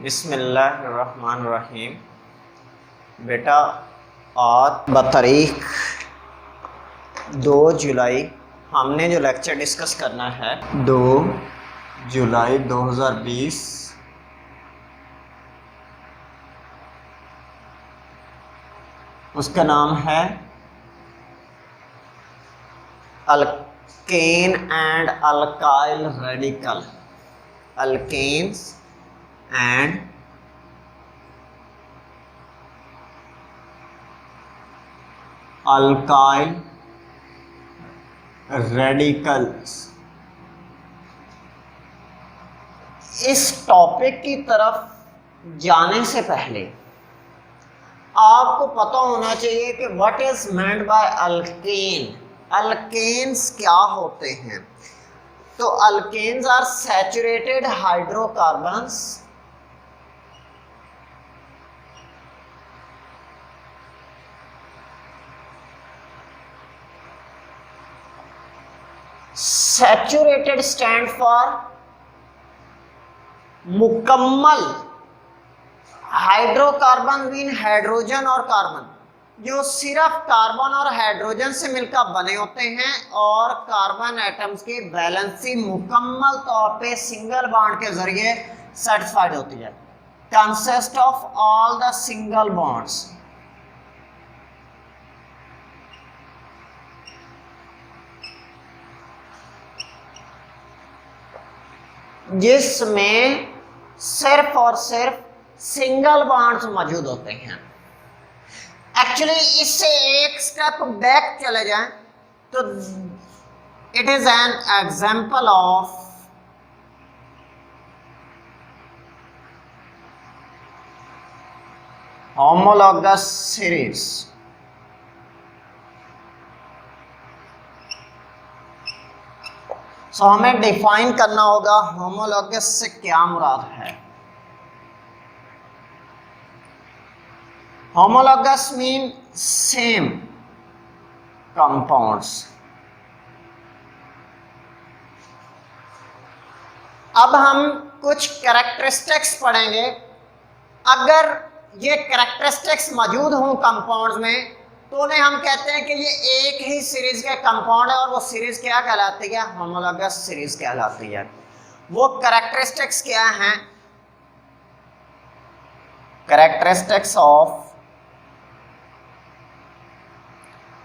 बिस्मिल्लाहिर्रहमानिर्रहीम। बेटा, आज बतारीख 2 जुलाई हमने जो लेक्चर डिस्कस करना है 2 जुलाई 2020 उसका नाम है alkane and alkyl radical. Alkanes and alkyl radicals. इस टॉपिक की तरफ जाने से पहले आपको पता होना चाहिए कि what is meant by alkane. Alkanes क्या होते हैं? तो alkanes are saturated hydrocarbons saturated stand for मुकम्मल। हाइड्रोकार्बन मीन हाइड्रोजन और कार्बन, जो सिर्फ कार्बन और हाइड्रोजन से मिलकर बने होते हैं और कार्बन एटम्स की बैलेंसिंग मुकम्मल तौर पे सिंगल बॉन्ड के जरिए सेटिस्फाइड होती है। Consist of all the single bonds. जिसमें सिर्फ और सिर्फ सिंगल बॉन्ड्स मौजूद होते हैं। एक्चुअली इससे एक स्टेप बैक चले जाएं तो it is an example of homologous series. So हमें डिफाइन करना होगा होमोलॉगस से क्या मुराद है। Homologous mean same compounds. अब हम कुछ कैरेक्टरिस्टिक्स पढ़ेंगे। अगर ये कैरेक्टरिस्टिक्स मौजूद हों कंपाउंड्स में तो उन्हें हम कहते हैं कि ये एक ही सीरीज के कंपाउंड है और वो सीरीज क्या कहलाती है? होमोलॉगस सीरीज कहलाती है। वो कैरेक्टरिस्टिक्स क्या हैं? Characteristics of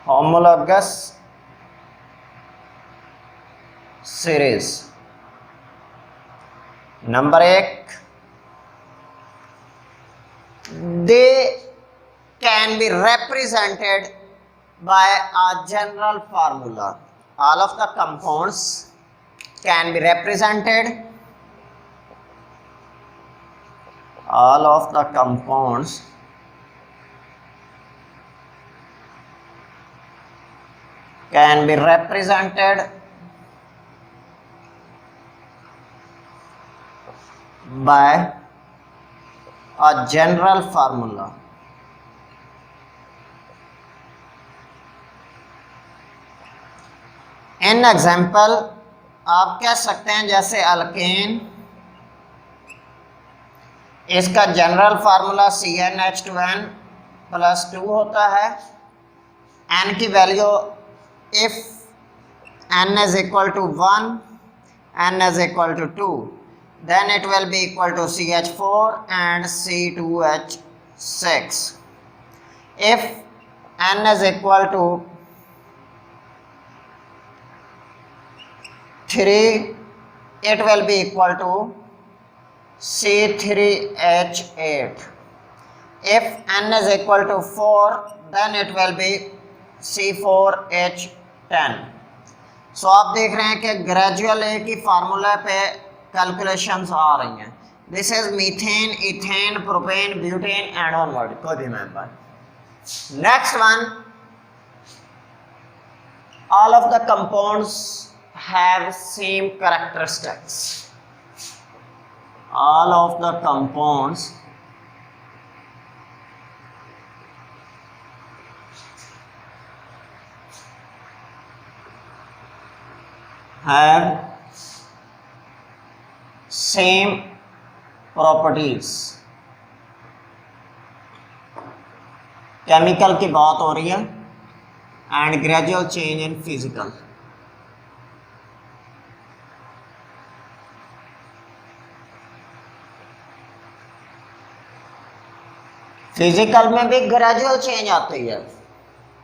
homologous series। Number 1, they can be represented by a general formula। all of the compounds can be represented all of the compounds can be represented by a general formula। In example आप कह सकते हैं जैसे alkane, इसका general formula CnH2n + 2 होता है। n की value if n is equal to 1, n is equal to 2, then it will be equal to CH4 and C2H6। if n is equal to 3, it will be equal to C3H8। if n is equal to 4, then it will be C4H10। सो आप देख रहे हैं कि gradual एक ही formula पे calculations आ रही हैं। This is methane, ethane, propane, butane and onward. कोई भी member. Next one, all of the compounds have same characteristics. All of the compounds have same properties, chemical की बात हो रही है, and gradual change in physical. Physical में भी gradual change आती है,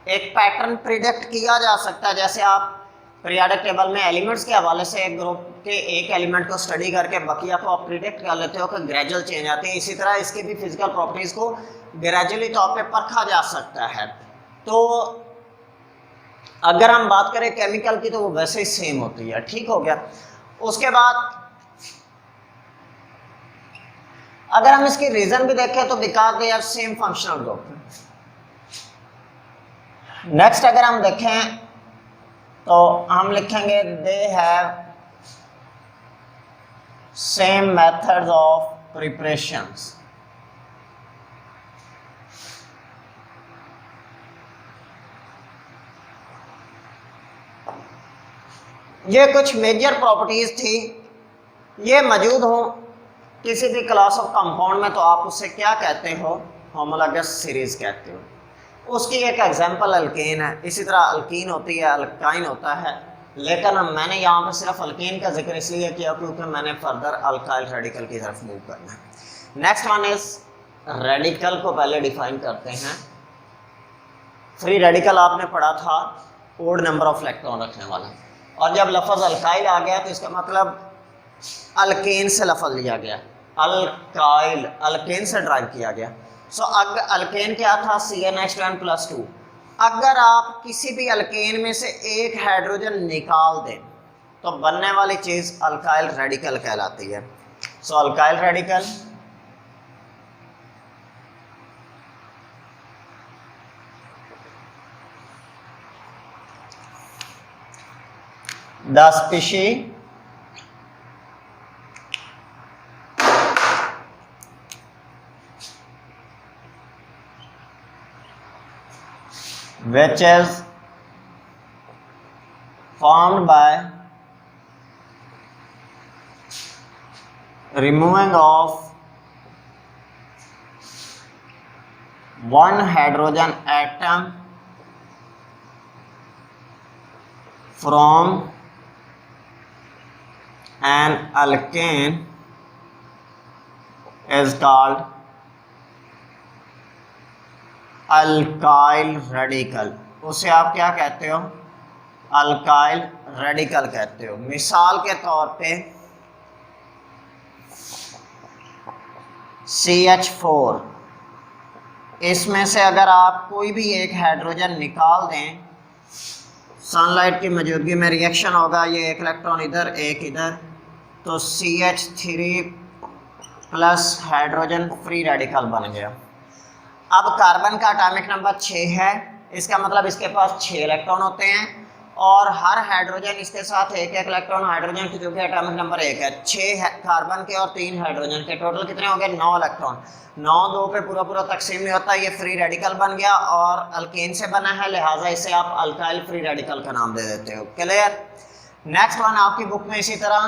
एक पैटर्न प्रिडिक्ट किया जा सकता है। जैसे आप पीरियोडिक टेबल में एलिमेंट्स के हवाले से एक ग्रुप के एक एलिमेंट को स्टडी करके बकिया को आप प्रिडिक्ट कर लेते हो कि ग्रेजुअल चेंज आती है, इसी तरह इसके भी फिजिकल प्रॉपर्टीज को ग्रेजुअली तौर पे परखा जा सकता है। तो अगर हम बात करें केमिकल की तो वो वैसे ही सेम होती है। ठीक हो गया। उसके बाद अगर हम इसकी रीजन भी देखें तो because they are same functional group. Next अगर हम देखें तो हम लिखेंगे they have same methods of preparations. ये कुछ मेजर प्रॉपर्टीज थी, ये मौजूद हो किसी भी क्लास ऑफ कंपाउंड में तो आप उससे क्या कहते हो, होमोलॉगस सीरीज कहते हो। उसकी एक एग्जांपल अल्केन है, इसी तरह अल्कीन होती है, अल्काइन होता है, लेकिन मैंने यहाँ पे सिर्फ अल्केन का जिक्र इसलिए किया क्योंकि मैंने फर्दर अल्काइल रेडिकल की तरफ मूव करना है। नेक्स्ट वन इज रेडिकल को पहले डिफाइन करते हैं। फ्री रेडिकल आपने पढ़ा था, ओड नंबर ऑफ इलेक्ट्रॉन रखने वाला, और जब लफ्ज अल्काइल आ गया तो इसका मतलब अल्केन से लफ्ज लिया गया, अल्काइल अल्केन से ड्राइव किया गया। सो अगर अल्केन क्या था, CnH2n+2। अगर आप किसी भी अल्केन में से एक हाइड्रोजन निकाल दें तो बनने वाली चीज अल्काइल रेडिकल कहलाती है। So alkyl radical the species which is formed by removing of one hydrogen atom from an alkane is called alkyl radical. उसे आप क्या कहते हो, अल्काइल रेडिकल कहते हो। मिसाल के तौर पे CH4, इसमें से अगर आप कोई भी एक हाइड्रोजन निकाल दें, सनलाइट की मौजूदगी में रिएक्शन होगा, ये एक इलेक्ट्रॉन इधर एक इधर, तो CH3 plus hydrogen free radical बन गया। अब कार्बन का एटॉमिक नंबर 6 है, इसका मतलब इसके पास 6 इलेक्ट्रॉन होते हैं, और हर हाइड्रोजन इसके साथ एक एक इलेक्ट्रॉन, हाइड्रोजन की जो कि एटॉमिक नंबर 1 है, 6 है कार्बन के और 3 हाइड्रोजन के, टोटल कितने हो गए, 9 इलेक्ट्रॉन। 9 2 पे पूरा पूरा तकसीम नहीं होता, ये फ्री रेडिकल बन गया और अल्केन से बना है, लिहाजा इसे आप अल्काइल फ्री रेडिकल का नाम दे देते हो। क्लियर। नेक्स्ट वन आपकी बुक में इसी तरह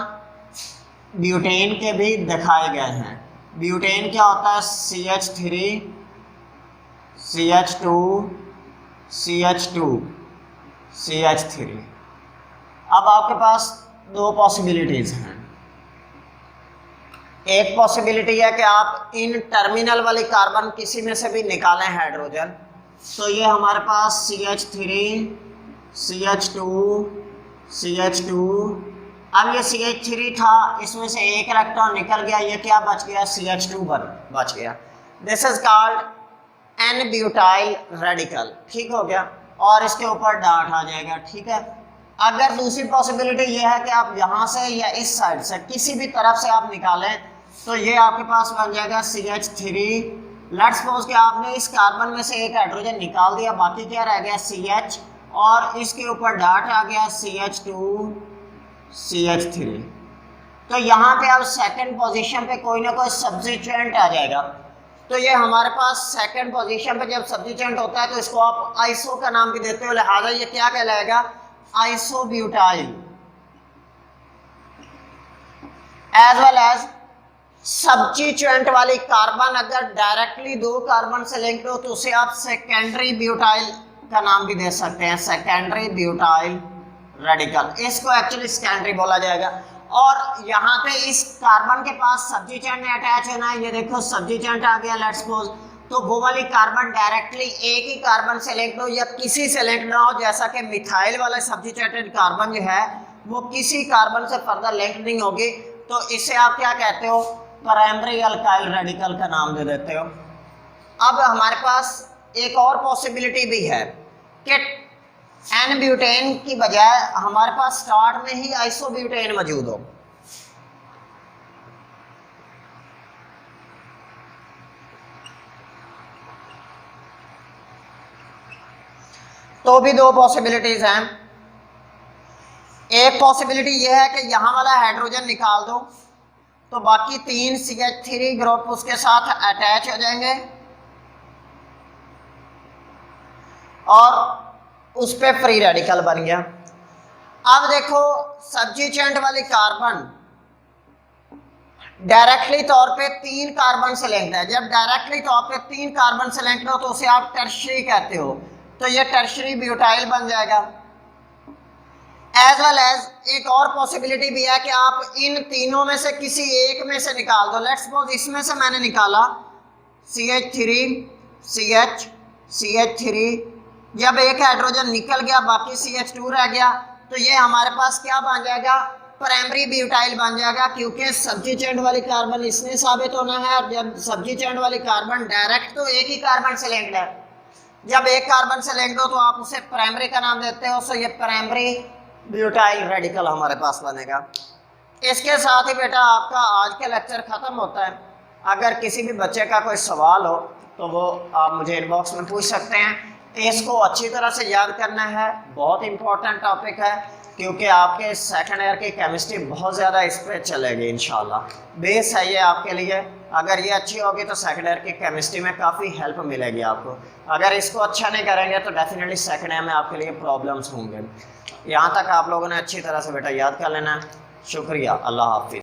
ब्यूटेन के भी दिखाए गए हैं। ब्यूटेन क्या होता है, CH3 CH2 CH2 CH3। अब आपके पास 2 पॉसिबिलिटीज हैं। एक पॉसिबिलिटी है कि आप इन टर्मिनल वाली कार्बन किसी में से भी निकालें हाइड्रोजन, तो ये हमारे पास CH3 CH2 CH2, अब ये CH3 था, इसमें से एक इलेक्ट्रॉन निकल गया, ये क्या बच गया, CH2 बच गया। This is called an butyl radical. ठीक हो गया, और इसके ऊपर डार्ट आ जाएगा। ठीक है। अगर दूसरी पॉसिबिलिटी ये है कि आप यहाँ से या इस साइड से किसी भी तरफ से आप निकालें, तो ये आपके पास बन जाएगा CH3। लेट्स सपोज कि आपने इस कार्बन में से एक हाइड्रोजन निकाल दिया, बाकी क्या रह गया, CH, और इसके ऊपर डार्ट आ गया CH2 CH3। तो यहाँ पे अब सेकंड पोजीशन पे कोई ना कोई सब्स्टिट्यूएंट आ जाएगा, तो ये हमारे पास सेकंड पोजीशन पे जब सब्स्टिट्यूएंट होता है तो इसको आप आइसो का नाम भी देते हो, लिहाजा ये क्या कहलाएगा, isobutyl. As well as substituent वाली कार्बन अगर डायरेक्टली दो कार्बन से लिंक्ड हो तो उसे आप सेकेंडरी ब्यूटाइल का नाम भी दे सकते हैं, सेकेंडरी ब्यूटाइल रेडिकल। इसको एक्चुअली सेकेंडरी बोला जाएगा। और यहाँ पे इस कार्बन के पास सब्स्टिट्यूएंट में अटैच होना है, ये देखो सब्स्टिट्यूएंट आ गया लेट्स सपोज, तो वो वाली कार्बन डायरेक्टली एक ही कार्बन से लिंक्ड हो या किसी से लिंक्ड ना हो, जैसा कि मिथाइल वाला सब्स्टिट्यूटेड कार्बन जो है वो किसी कार्बन से फर्दर लिंक्ड नहीं होगी, तो इसे आप क्या कहते हो, प्राइमरी अल्काइल रेडिकल का नाम दे देते हो। अब हमारे पास एक और पॉसिबिलिटी भी है कि एन ब्यूटेन की बजाय हमारे पास स्टार्ट में ही आइसोब्यूटेन मौजूद हो। तो भी दो पॉसिबिलिटीज हैं। एक पॉसिबिलिटी यह है कि यहां वाला हाइड्रोजन निकाल दो तो बाकी 3 CH3 ग्रुप उसके साथ अटैच हो जाएंगे और उस पे फ्री रेडिकल बन गया। अब देखो सब्स्टिट्यूएंट वाली कार्बन डायरेक्टली तौर पे 3 कार्बन से लिंक्ड है। जब डायरेक्टली तौर पे 3 कार्बन से लिंक्ड हो तो उसे आप टर्शरी कहते हो, तो ये टर्शरी ब्यूटाइल बन जाएगा। एज वेल एज एक और पॉसिबिलिटी भी है कि आप इन तीनों में से किसी एक में से निकाल दो। लेट्स सपोज इसमें से मैंने निकाला CH3 CH CH3, जब एक हाइड्रोजन निकल गया बाकी CH2 रह गया, तो ये हमारे पास क्या बन जाएगा, प्राइमरी ब्यूटाइल बन जाएगा, क्योंकि सब्स्टिट्यूएंट वाली कार्बन इसने साबित होना है। जब सब्स्टिट्यूएंट वाली कार्बन डायरेक्ट तो एक ही कार्बन से लिंक्ड है, जब एक कार्बन से लिंक्ड हो तो आप उसे प्राइमरी का नाम देते हो, सो ये प्राइमरी ब्यूटाइल रेडिकल हमारे पास बनेगा। इसके साथ ही बेटा आपका आज का लेक्चर खत्म होता है। अगर किसी भी बच्चे का कोई सवाल हो तो वो आप मुझे इनबॉक्स में पूछ सकते हैं। इसको अच्छी तरह से याद करना है, बहुत इंपॉर्टेंट टॉपिक है, क्योंकि आपके सेकंड ईयर की केमिस्ट्री बहुत ज़्यादा इस पर चलेगी इंशाल्लाह। बेस है ये आपके लिए, अगर ये अच्छी होगी तो सेकंड ईयर की केमिस्ट्री में काफ़ी हेल्प मिलेगी आपको। अगर इसको अच्छा नहीं करेंगे तो डेफिनेटली सेकंड ईयर में आपके लिए प्रॉब्लम्स होंगे। यहाँ तक आप लोगों ने अच्छी तरह से बेटा याद कर लेना है। शुक्रिया, अल्लाह हाफिज़।